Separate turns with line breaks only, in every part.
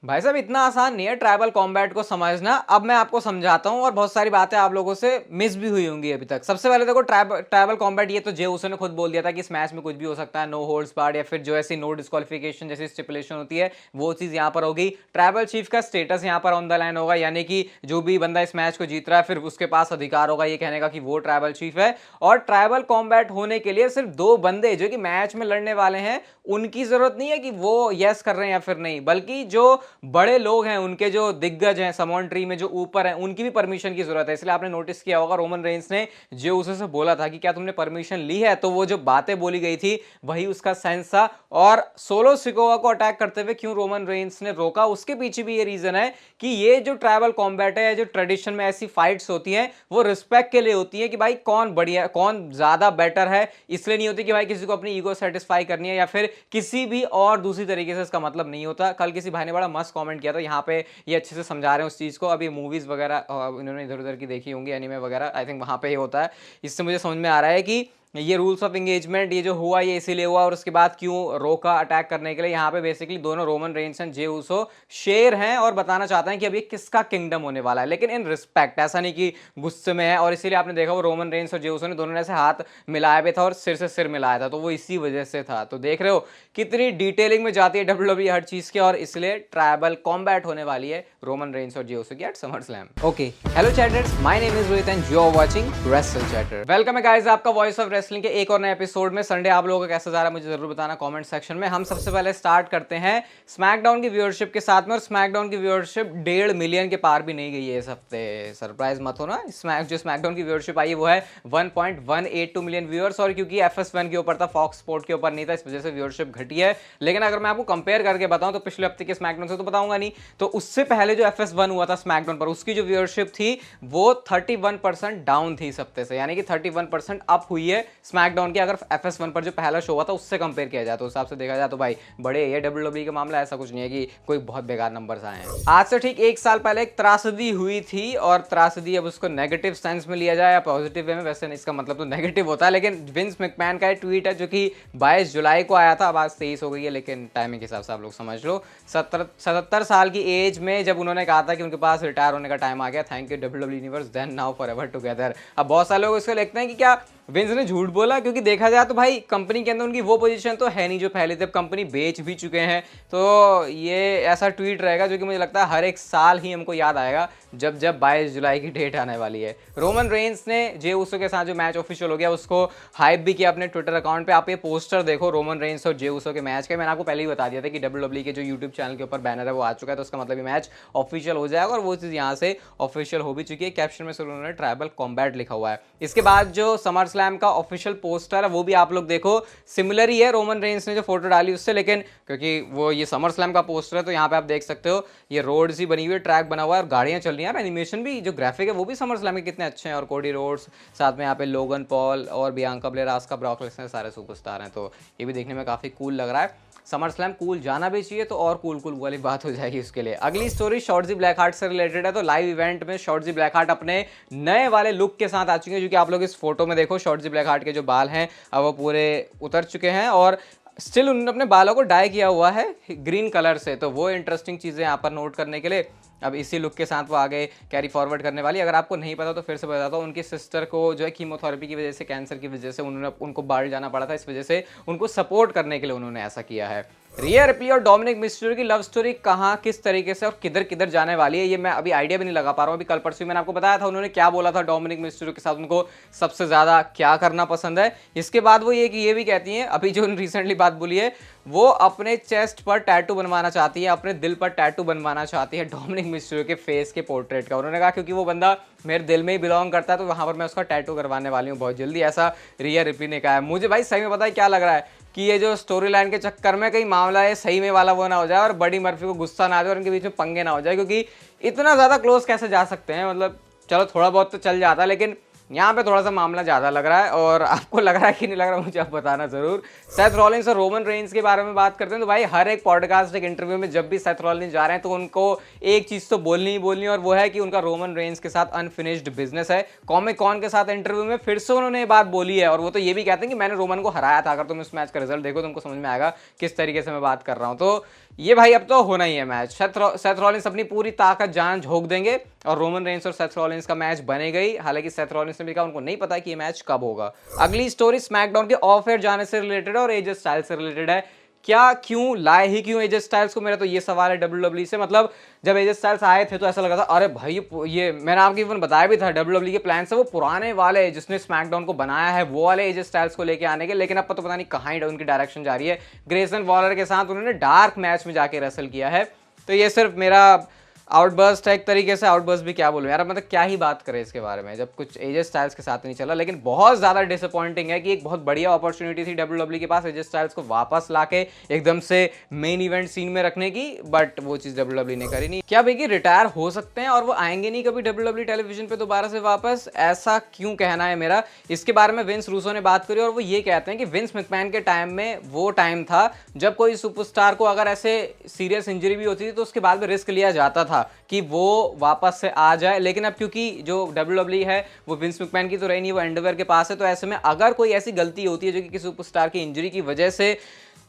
भाई साहब इतना आसान नहीं है ट्राइबल कॉम्बैट को समझना। अब मैं आपको समझाता हूँ और बहुत सारी बातें आप लोगों से मिस भी हुई होंगी अभी तक। सबसे पहले देखो ट्राइबल कॉम्बैट, ये तो जे उसने ने खुद बोल दिया था कि इस मैच में कुछ भी हो सकता है, नो होल्ड्स बार्ड या फिर जो ऐसी नो डिस्क्वालिफिकेशन जैसी स्टिपुलेशन होती है वो चीज यहाँ पर होगी। ट्राइबल चीफ का स्टेटस यहाँ पर ऑन द लाइन होगा, यानी कि जो भी बंदा इस मैच को जीत रहा है फिर उसके पास अधिकार होगा ये कहने का कि वो ट्राइबल चीफ है। और ट्राइबल कॉम्बैट होने के लिए सिर्फ दो बंदे जो कि मैच में लड़ने वाले हैं उनकी जरूरत नहीं है कि वो यस कर रहे हैं या फिर नहीं, बल्कि जो बड़े लोग हैं, उनके जो दिग्गज हैं समॉन ट्री में जो ऊपर हैं, उनकी भी परमिशन की जरूरत है। इसलिए आपने नोटिस किया होगा रोमन रेंस ने जो उसे बोला था कि क्या तुमने परमिशन ली है, तो वो जो बातें बोली गई थी वही उसका सेंस था। और सोलो सिकोवा को अटैक करते हुए क्यों रोमन रेंस ने रोका, उसके पीछे भी ये रीजन है कि ये जो ट्राइबल कॉम्बैट है, जो ट्रेडिशन में ऐसी फाइट्स होती हैं वो रिस्पेक्ट के लिए होती है कि भाई कौन बढ़िया कौन ज्यादा बेटर है। इसलिए नहीं होती कि भाई किसी को अपनी ईगो सेटिस्फाई करनी है या फिर किसी भी और दूसरी तरीके से इसका मतलब नहीं होता। कल किसी भाई ने बड़ा मस्त कमेंट किया था, यहाँ पे ये अच्छे से समझा रहे हैं उस चीज को। अभी मूवीज वगैरह इन्होंने इधर उधर की देखी होंगी, एनीमे वगैरह, आई थिंक वहां पे ये होता है। इससे मुझे समझ में आ रहा है कि ये रूल्स ऑफ एंगेजमेंट ये जो हुआ ये इसीलिए हुआ और उसके बाद क्यों रोका अटैक करने के लिए। यहाँ पे बेसिकली दोनों रोमन रेंस एंड जे उसो शेर हैं और बताना चाहते हैं कि अब ये किसका किंगडम होने वाला है, लेकिन इन रिस्पेक्ट, ऐसा नहीं कि गुस्से में है। और इसीलिए आपने देखा वो रोमन रेंस और जे उसो ने दोनों ने ऐसे हाथ मिलाया भी था और सिर से सिर मिलाया था, तो वो इसी वजह से था। तो देख रहे हो कितनी डिटेलिंग में जाती है डब्ल्यूडब्ल्यूई हर चीज के, और इसलिए ट्राइबल कॉम्बैट होने वाली है रोमन रेंस और जे उसो की at SummerSlam. Okay, hello chatters, my name is Rohit and you are watching wrestle chatter. Welcome है गाइस आपका वॉइस ऑफ रेसलिंग के एक और नए एपिसोड में। संडे आप लोगों को कैसा जा रहा है मुझे जरूर बताना कमेंट सेक्शन में। हम सबसे पहले स्टार्ट करते हैं स्मैकडाउन की व्यूअरशिप के साथ में, और स्मैकडाउन की व्यूअरशिप 1.5 मिलियन के पार भी नहीं गई है इस हफ्ते। सरप्राइज मत हो ना, स्मैकडाउन की व्यूअरशिप आई है वो है 1.182 मिलियन व्यूअर्स, और क्योंकि FS1 के ऊपर था, फॉक्स स्पोर्ट के ऊपर नहीं था, इस वजह से व्यूअरशिप घटी है। लेकिन अगर मैं आपको कंपेयर करके बताऊं तो पिछले हफ्ते के स्मैकडाउन से तो बताऊंगा नहीं, तो उससे पहले जो FS1 हुआ था स्मैकडाउन पर, उसकी जो व्यूअरशिप थी वो 31% डाउन थी इस हफ्ते से, यानी कि 31% अप हुई है स्मैकडाउन की। अगर FS1 पर जो पहला शो हुआ था उससे कंपेयर किया जाए तो उस हिसाब से देखा जाए तो भाई बड़े ये डब्ल्यूडब्ल्यूई का मामला ऐसा कुछ नहीं है कि कोई बहुत बेकार नंबर्स आए हैं। आज से ठीक 1 साल पहले एक त्रासदी हुई थी, और त्रासदी अब उसको नेगेटिव सेंस में लिया जाए या पॉजिटिव वे में, वैसे नहीं, इसका मतलब तो नेगेटिव होता है, लेकिन विंस मैकमैन का एक ट्वीट है जो कि 22 जुलाई को आया था, अब आज 23 हो गई है, लेकिन टाइमिंग के हिसाब से आप लोग समझ लो। 77 साल की एज में जब उन्होंने कहा था कि उनके पास रिटायर होने का टाइम आ गया, thank you WWE universe, then now forever together. अब बहुत सारे लोग इसको लिखते हैं कि क्या विंस ने झूठ बोला, क्योंकि देखा जाए तो भाई कंपनी के अंदर उनकी वो पोजीशन तो है नहीं जो पहले थे, कंपनी बेच भी चुके हैं। तो ये ऐसा ट्वीट रहेगा जो कि मुझे लगता है हर एक साल ही हमको याद आएगा जब जब 22 जुलाई की डेट आने वाली है। रोमन रेंस ने जे उसो के साथ जो मैच ऑफिशियल हो गया उसको हाइप भी किया अपने ट्विटर अकाउंट पे। आप ये पोस्टर देखो रोमन रेंस और जे उसो के मैच के, मैंने आपको पहले ही बता दिया था कि डब्ल्यूडब्ल्यूई के जो यूट्यूब चैनल के ऊपर बैनर है वो आ चुका है, तो उसका मतलब ये मैच ऑफिशियल हो जाएगा, और वो चीज़ यहाँ से ऑफिशियल हो भी चुकी है। कैप्शन में सिर्फ उन्होंने ट्राइबल कॉम्बैट लिखा हुआ है। इसके बाद जो समर स्लैम का ऑफिशियल पोस्टर है वो भी आप लोग देखो, सिमिलर ही है रोमन रेंस ने जो फोटो डाली उससे, लेकिन क्योंकि वो ये समर स्लैम का पोस्टर है तो यहाँ पे आप देख सकते हो ये रोड सी बनी हुई है, ट्रैक बना हुआ है और गाड़ियां चल रही हैं। एनिमेशन भी जो ग्राफिक है वो भी समर स्लैम के कितने अच्छे हैं, और कोडी रोड्स, साथ में यहाँ पे लोगन पॉल और Bianca Belair, Asuka, Brock Lesnar, सारे सुपरस्टार हैं, तो ये भी देखने में काफी कूल लग रहा है। समर स्लैम कूल जाना भी चाहिए, तो और कूल वाली बात हो जाएगी उसके लिए। अगली स्टोरी शॉर्ट्जी ब्लैक हार्ट से रिलेटेड है। तो लाइव इवेंट में शॉर्ट्जी ब्लैक हार्ट अपने नए वाले लुक के साथ आ चुके हैं, जो कि आप लोग इस फोटो में देखो, शॉर्ट्जी ब्लैक हार्ट के जो बाल हैं अब वो पूरे उतर चुके हैं, और स्टिल उन्होंने अपने बालों को डाई किया हुआ है ग्रीन कलर से, तो वो इंटरेस्टिंग चीज़ें यहाँ पर नोट करने के लिए। अब इसी लुक के साथ वो आगे कैरी फॉरवर्ड करने वाली। अगर आपको नहीं पता तो फिर से बताता हूँ, उनकी सिस्टर को जो है कीमोथेरेपी की वजह से, कैंसर की वजह से उनको बाहर जाना पड़ा था, इस वजह से उनको सपोर्ट करने के लिए उन्होंने ऐसा किया है। रिया रिप्ली और डोमिनिक मिस्टेरियो की लव स्टोरी कहाँ, किस तरीके से और किधर किधर जाने वाली है, ये मैं अभी आइडिया भी नहीं लगा पा रहा हूँ। अभी कल परसों मैंने आपको बताया था उन्होंने क्या बोला था डोमिनिक मिस्टेरियो के साथ उनको सबसे ज़्यादा क्या करना पसंद है। इसके बाद वो ये भी कहती हैं, अभी जो रिसेंटली बात बोली है, वो अपने चेस्ट पर टैटू बनवाना चाहती है, अपने दिल पर टैटू बनवाना चाहती है डोमिनिक मिस्टेरियो के फेस के पोर्ट्रेट का। उन्होंने कहा क्योंकि वो बंदा मेरे दिल में ही बिलोंग करता है, तो वहाँ पर मैं उसका टैटू करवाने वाली हूँ बहुत जल्दी, ऐसा रिया रिप्ली ने कहा है। मुझे भाई सही में पता है क्या लग रहा है कि ये जो स्टोरी लाइन के चक्कर में कहीं मामला है सही में वाला वो ना हो जाए, और बडी मर्फी को गुस्सा ना आ जाए और इनके बीच में पंगे ना हो जाए, क्योंकि इतना ज़्यादा क्लोज कैसे जा सकते हैं। मतलब चलो थोड़ा बहुत तो चल जाता है, लेकिन यहाँ पे थोड़ा सा मामला ज़्यादा लग रहा है, और आपको लग रहा है कि नहीं लग रहा मुझे आप बताना ज़रूर। सेथ रॉलिंस और रोमन रेंस के बारे में बात करते हैं तो भाई हर एक पॉडकास्ट, एक इंटरव्यू में जब भी सेथ रॉलिंस जा रहे हैं तो उनको एक चीज़ तो बोलनी ही बोलनी है, और वो है कि उनका रोमन रेंस के साथ अनफिनिश्ड बिजनेस है। कॉमिक कॉन के साथ इंटरव्यू में फिर से उन्होंने ये बात बोली है, और वो तो ये भी कहते हैं कि मैंने रोमन को हराया था। अगर तुम इस मैच का रिजल्ट देखो तुमको समझ में आएगा किस तरीके से मैं बात कर रहा हूँ। तो ये भाई अब तो होना ही है मैच। सेथ रॉलिंस अपनी पूरी ताकत जान झोंक देंगे और रोमन रेंस और सेथ रॉलिंस का मैच बनेगा ही। हालांकि सेथ रॉलिंस ने भी कहा उनको नहीं पता कि ये मैच कब होगा। अगली स्टोरी स्मैकडाउन के ऑफ एयर जाने से रिलेटेड है और एजे स्टाइल्स से रिलेटेड है। क्या क्यों लाए ही क्यों एजे स्टाइल्स को, मेरा तो ये सवाल है WWE से। मतलब जब एजे स्टाइल्स आए थे तो ऐसा लगा था अरे भाई ये मैंने आपको इवन बताया भी था WWE के प्लान से वो पुराने वाले जिसने स्मैकडाउन को बनाया है वो वाले एजे स्टाइल्स को लेके आने के, लेकिन अब तो पता नहीं कहाँ उनकी डायरेक्शन जा रही है। ग्रेसन वॉलर के साथ उन्होंने डार्क मैच में जाके रेसल किया है। तो ये सिर्फ मेरा आउटबर्स्ट है एक तरीके से। आउटबर्स्ट भी क्या बोलूं यार, मतलब क्या ही बात करें इसके बारे में जब कुछ एजे स्टाइल्स के साथ नहीं चला। लेकिन बहुत ज़्यादा डिसअपॉइंटिंग है कि एक बहुत बढ़िया अपॉर्चुनिटी थी WWE के पास एजे स्टाइल्स को वापस लाके एकदम से मेन इवेंट सीन में रखने की, बट वो चीज़ WWE ने करी नहीं। क्या बिगी रिटायर हो सकते हैं और वो आएंगे नहीं कभी WWE टेलीविजन पे दोबारा से वापस, ऐसा क्यों कहना है मेरा। इसके बारे में विंस रूसो ने बात करी और वो ये कहते हैं कि विंस मैकमैन के टाइम में वो टाइम था जब कोई सुपरस्टार को अगर ऐसे सीरियस इंजरी भी होती थी तो उसके बाद में रिस्क लिया जाता था कि वो वापस से आ जाए। लेकिन अब क्योंकि जो WWE है वो विंस मैकमैन की तो रही नहीं, वो एंडरवेयर के पास है। तो ऐसे में अगर कोई ऐसी गलती होती है जो कि किसी सुपरस्टार की इंजरी की वजह से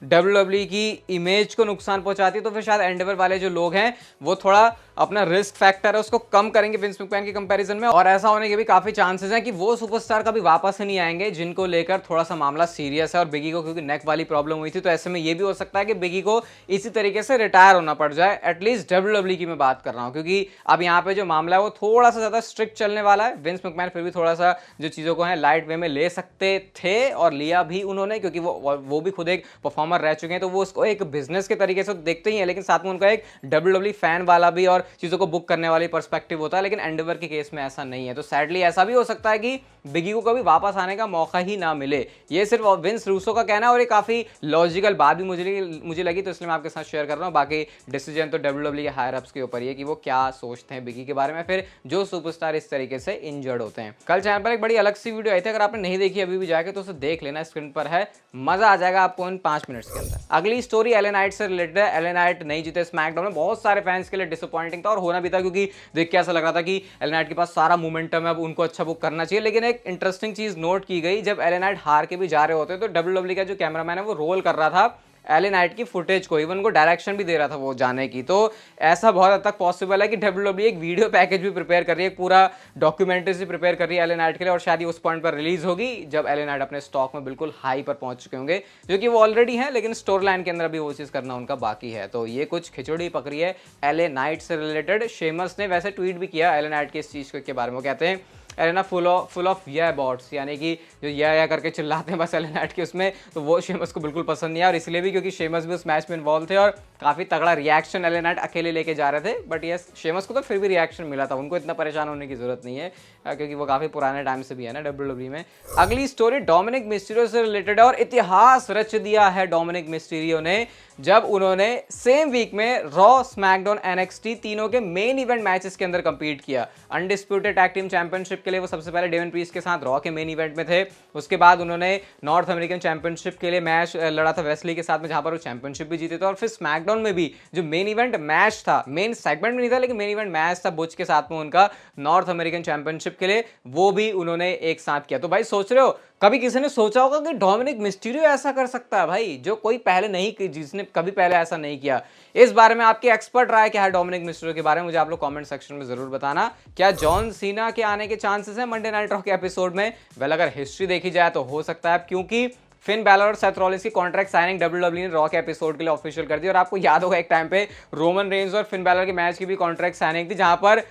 WWE की इमेज को नुकसान पहुंचाती है तो फिर शायद एंडरवेयर वाले जो लोग हैं वो थोड़ा अपना रिस्क फैक्टर है उसको कम करेंगे विंस मैकमैन के कंपैरिजन में। और ऐसा होने के भी काफी चांसेस हैं कि वो सुपरस्टार कभी वापस नहीं आएंगे जिनको लेकर थोड़ा सा मामला सीरियस है। और बिगी को क्योंकि नेक वाली प्रॉब्लम हुई थी तो ऐसे में ये भी हो सकता है कि बिगी को इसी तरीके से रिटायर होना पड़ जाए। एटलीस्ट WWE की मैं बात कर रहा हूँ, क्योंकि अब यहाँ पे जो मामला है वो थोड़ा सा ज्यादा स्ट्रिक्ट चलने वाला है। विंस मैकमैन फिर भी थोड़ा सा जो चीजों को है लाइट वे में ले सकते थे और लिया भी उन्होंने, क्योंकि वो भी खुद एक परफॉर्मर रह चुके हैं तो वो उसको एक बिजनेस के तरीके से देखते ही है, लेकिन साथ में उनका एक WWE फैन वाला भी और चीजों को बुक करने वाली पर्सपेक्टिव होता है। लेकिन एंडरवेयर के केस में ऐसा नहीं है। तो सैडली ऐसा भी हो सकता है कि बिगी को कभी वापस आने का मौका ही ना मिले। ये सिर्फ विंस रूसो का कहना है और ये काफी लॉजिकल बात भी मुझे लगी, तो इसलिए मैं आपके साथ शेयर कर रहा हूं। बाकी डिसीजन तो WWE के हायर अप्स के ऊपर ही है कि वो क्या सोचते हैं बिगी के बारे में, फिर जो सुपरस्टार इस तरीके से इंजर्ड होते हैं। कल चैनल पर एक बड़ी अलग सी वीडियो आई थी, अगर आपने नहीं देखी अभी भी जाके तो उसे देख लेना, स्क्रीन पर है, मजा आ जाएगा आपको इन 5 मिनट्स के अंदर। अगली स्टोरी एले नाइट से रिलेटेड है। एले नाइट नहीं जीते स्मैकडाउन में, बहुत सारे फैंस के लिए डिसअपॉइंटिंग था और होना भी था, क्योंकि देख के ऐसा लग रहा था कि एले नाइट के पास सारा मोमेंटम है, अब उनको अच्छा बुक करना चाहिए। लेकिन एक इंटरेस्टिंग चीज नोट की गई, जब एले नाइट हार के भी जा रहे होते तो WWE का जो कैमरामैन है वो रोल कर रहा था एले नाइट की फुटेज को, इवन को डायरेक्शन भी दे रहा था वो जाने की। तो ऐसा बहुत हद तक पॉसिबल है कि WWE एक वीडियो पैकेज भी प्रिपेयर कर रही है, पूरा डॉक्यूमेंट्री से प्रिपेयर कर रही है एले नाइट के लिए, और शायद उस पॉइंट पर रिलीज होगी जब एले नाइट अपने स्टॉक में बिल्कुल हाई पर पहुंच चुके होंगे, जो कि वो ऑलरेडी है, लेकिन स्टोरी लाइन के अंदर भी वो चीज़ करना उनका बाकी है। तो ये कुछ खिचड़ी पकड़ी है एले नाइट से रिलेटेड। शेमस ने वैसे ट्वीट भी किया एले नाइट के इस चीज़ के बारे में, वो कहते हैं एलेना फुल ऑफ या बॉट्स, यानी कि जो या करके चिल्लाते हैं बस एले नाइट के उसमें, तो वो शेमस को बिल्कुल पसंद नहीं है। और इसलिए भी क्योंकि शेमस भी उस मैच में इन्वॉल्व थे और काफ़ी तगड़ा रिएक्शन एले नाइट अकेले लेके जा रहे थे, बट ये शेमस को तो फिर भी रिएक्शन मिला था, उनको इतना परेशान होने की जरूरत नहीं है क्योंकि वो काफ़ी पुराने टाइम से भी है ना WWE में। अगली स्टोरी डोमिनिक मिस्टीरियो से रिलेटेड है और इतिहास रच दिया है डोमिनिक मिस्टीरियो ने जब उन्होंने सेम वीक में रॉ, स्मैकडाउन, NXT तीनों के मेन इवेंट मैचेस के अंदर कंपीट किया। अनडिस्प्यूटेड टैग टीम चैंपियनशिप के लिए वो सबसे पहले डेवन प्रीस्ट के साथ रॉ के मेन इवेंट में थे। उसके बाद उन्होंने नॉर्थ अमेरिकन चैंपियनशिप के लिए मैच लड़ा था वेस्ली के साथ में, जहां पर वो चैंपियनशिप भी जीते थे। और फिर स्मैकडाउन में भी जो मेन इवेंट मैच था, मेन सेगमेंट में नहीं था लेकिन मेन इवेंट मैच था बुच के साथ में उनका नॉर्थ अमेरिकन चैंपियनशिप के लिए, वो भी उन्होंने एक साथ किया। तो भाई सोच रहे हो, कभी किसी ने सोचा होगा कि डोमिनिक मिस्टीरियो ऐसा कर सकता है भाई, जो कोई पहले नहीं, जिसने कभी पहले ऐसा नहीं किया। इस बारे में आपकी एक्सपर्ट राय क्या है डोमिनिक मिस्टीरियो के बारे में, मुझे आप लोग कमेंट सेक्शन में जरूर बताना। क्या जॉन सीना के आने के चांसेस है मंडे नाइट रॉ के एपिसोड में? वेल, अगर हिस्ट्री देखी जाए तो हो सकता है, क्योंकि फिन बैलर और सेथ रॉलिंस की कॉन्ट्रैक्ट साइनिंग WWE ने रॉ के एपिसोड के लिए ऑफिशियल कर दी। और आपको याद होगा एक टाइम पे रोमन रेंज और फिन बैलर के मैच की भी कॉन्ट्रैक्ट साइनिंग थी, जहां पर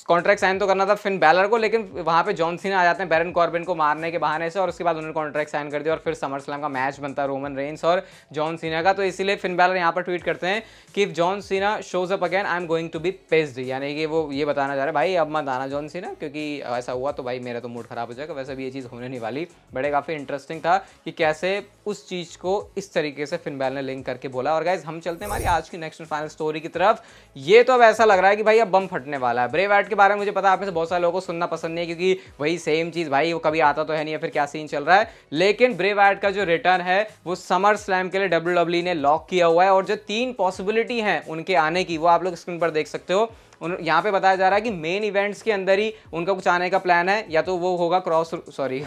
कॉन्ट्रैक्ट साइन तो करना था फिन बैलर को, लेकिन वहां पे जॉन सीना आ जाते हैं बैरन कॉर्बिन को मारने के बहाने से, और उसके बाद उन्होंने कॉन्ट्रैक्ट साइन कर दिया और फिर समर स्लैम का मैच बनता है रोमन रेंस और जॉन सीना का। तो इसीलिए फिन बैलर यहाँ पर ट्वीट करते हैं कि if John Cena shows up again I am going to be pissed, यानी कि वो ये बताना चाह रहे हैं भाई अब मत आना जॉन सीना, क्योंकि ऐसा हुआ तो भाई मेरा तो मूड खराब हो जाएगा। वैसे भी ये चीज़ होने नहीं वाली, बड़े काफ़ी इंटरेस्टिंग था कि कैसे उस चीज़ को इस तरीके से फिन बैलर ने लिंक करके बोला। और गाइज हम चलते हैं हमारी आज की नेक्स्ट फाइनल स्टोरी की तरफ। ये तो अब ऐसा लग रहा है कि भाई अब बम फटने वाला है। ब्रे वाइट के बारे में मुझे पता है आप में से बहुत सारे लोगों को सुनना पसंद नहीं है, क्योंकि वही सेम चीज भाई, वो कभी आता तो है नहीं या फिर क्या सीन चल रहा है। लेकिन ब्रे वाइट का जो रिटर्न है वो समर स्लैम के लिए WWE ने लॉक किया हुआ है, और जो 3 पॉसिबिलिटी हैं उनके आने की वो आप लोग स्क्रीन पर देख सकते हो। यहाँ पे बताया जा रहा है कि मेन इवेंट्स के अंदर ही उनका कुछ आने का प्लान है, या तो वो होगा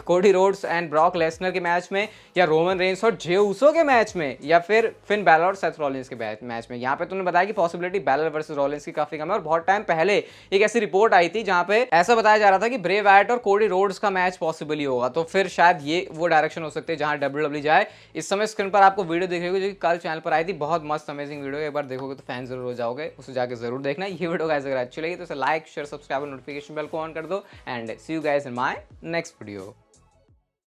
Cody Rhodes and Brock Lesnar के मैच में, या रोमन रेंस और जे उसो के मैच में, या फिर फिन बैलर और सेथ रॉलिंस के मैच में। यहाँ पे तुमने बताया कि पॉसिबिलिटी बैलर वर्सेस रॉलिंस की काफी कम है, और बहुत टाइम पहले एक ऐसी रिपोर्ट आई थी जहां पे ऐसा बताया जा रहा था कि ब्रे वाइट और कोडी रोड्स का मैच पॉसिबल ही होगा। तो फिर शायद ये वो डायरेक्शन हो सकते हैं जहां WWE जाए। इस समय स्क्रीन पर आपको वीडियो दिख रही होगी जो कि कल चैनल पर आई थी, बहुत मस्त अमेजिंग वीडियो, एक बार देखोगे तो फैन जरूर हो जाओगे, उसे जाकर जरूर देखना। ये वीडियो गाइस अगर अच्छी लगी तो लाइक शेयर सब्सक्राइब और नोटिफिकेशन बेल को ऑन कर दो, and see you guys in my next video.